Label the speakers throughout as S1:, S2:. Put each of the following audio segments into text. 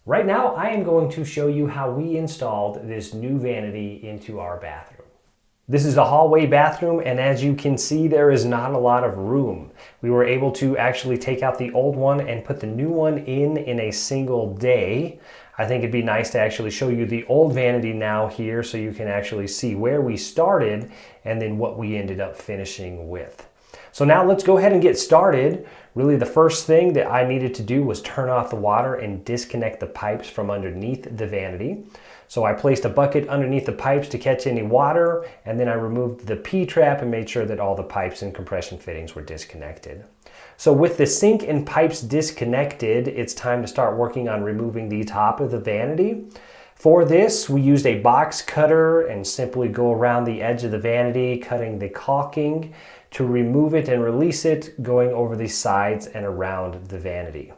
S1: Right now, I am going to show you how we installed this new vanity into our bathroom. This is a hallway bathroom, and as you can see, there is not a lot of room. We were able to actually take out the old one and put the new one in a single day. I think it'd be nice to actually show you the old vanity now here so you can actually see where we started and then what we ended up finishing with. So now let's go ahead and get started. Really, the first thing that I needed to do was turn off the water and disconnect the pipes from underneath the vanity. So I placed a bucket underneath the pipes to catch any water, and then I removed the P-trap and made sure that all the pipes and compression fittings were disconnected. So with the sink and pipes disconnected, it's time to start working on removing the top of the vanity. For this, we used a box cutter and simply go around the edge of the vanity, cutting the caulking to remove it and release it, going over the sides and around the vanity.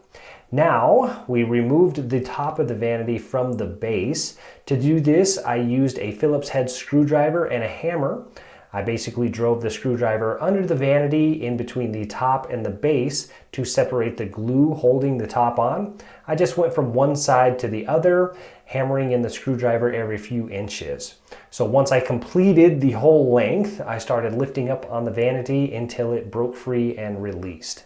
S1: Now, we removed the top of the vanity from the base. To do this, I used a Phillips head screwdriver and a hammer. I basically drove the screwdriver under the vanity in between the top and the base to separate the glue holding the top on. I just went from one side to the other, hammering in the screwdriver every few inches. So once I completed the whole length, I started lifting up on the vanity until it broke free and released.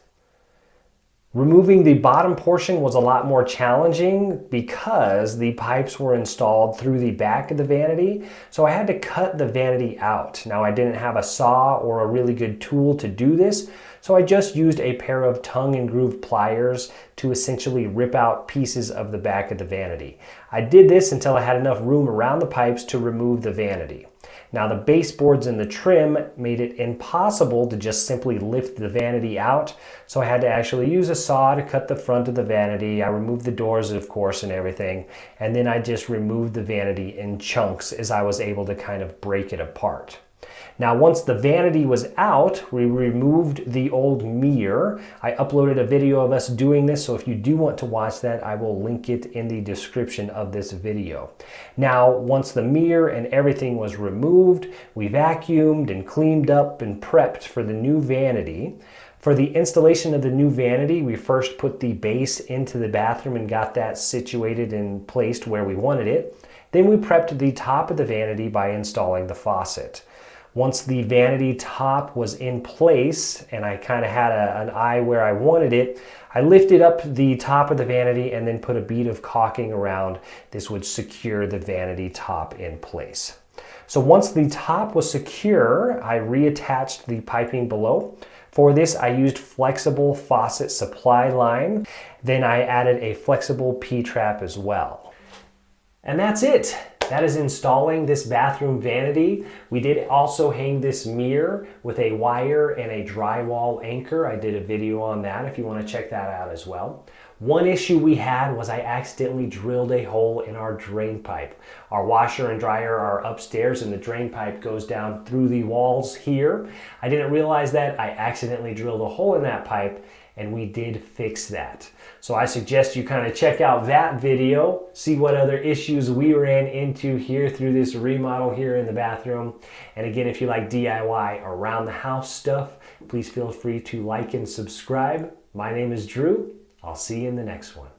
S1: Removing the bottom portion was a lot more challenging because the pipes were installed through the back of the vanity, so I had to cut the vanity out. Now, I didn't have a saw or a really good tool to do this, so I just used a pair of tongue and groove pliers to essentially rip out pieces of the back of the vanity. I did this until I had enough room around the pipes to remove the vanity. Now, the baseboards and the trim made it impossible to just simply lift the vanity out, so I had to actually use a saw to cut the front of the vanity. I removed the doors, of course, and everything, and then I just removed the vanity in chunks as I was able to kind of break it apart. Now, once the vanity was out, we removed the old mirror. I uploaded a video of us doing this, so if you do want to watch that, I will link it in the description of this video. Now, once the mirror and everything was removed, we vacuumed and cleaned up and prepped for the new vanity. For the installation of the new vanity, we first put the base into the bathroom and got that situated and placed where we wanted it. Then we prepped the top of the vanity by installing the faucet. Once the vanity top was in place and I kind of had an eye where I wanted it, I lifted up the top of the vanity and then put a bead of caulking around. This would secure the vanity top in place. So once the top was secure, I reattached the piping below. For this, I used flexible faucet supply line. Then I added a flexible P-trap as well. And that's it. That is installing this bathroom vanity. We did also hang this mirror with a wire and a drywall anchor. I did a video on that if you want to check that out as well. One issue we had was I accidentally drilled a hole in our drain pipe. Our washer and dryer are upstairs and the drain pipe goes down through the walls here. I didn't realize that. I accidentally drilled a hole in that pipe, and we did fix that. So I suggest you kind of check out that video, see what other issues we ran into here through this remodel here in the bathroom. And again, if you like DIY around the house stuff, please feel free to like and subscribe. My name is Drew. I'll see you in the next one.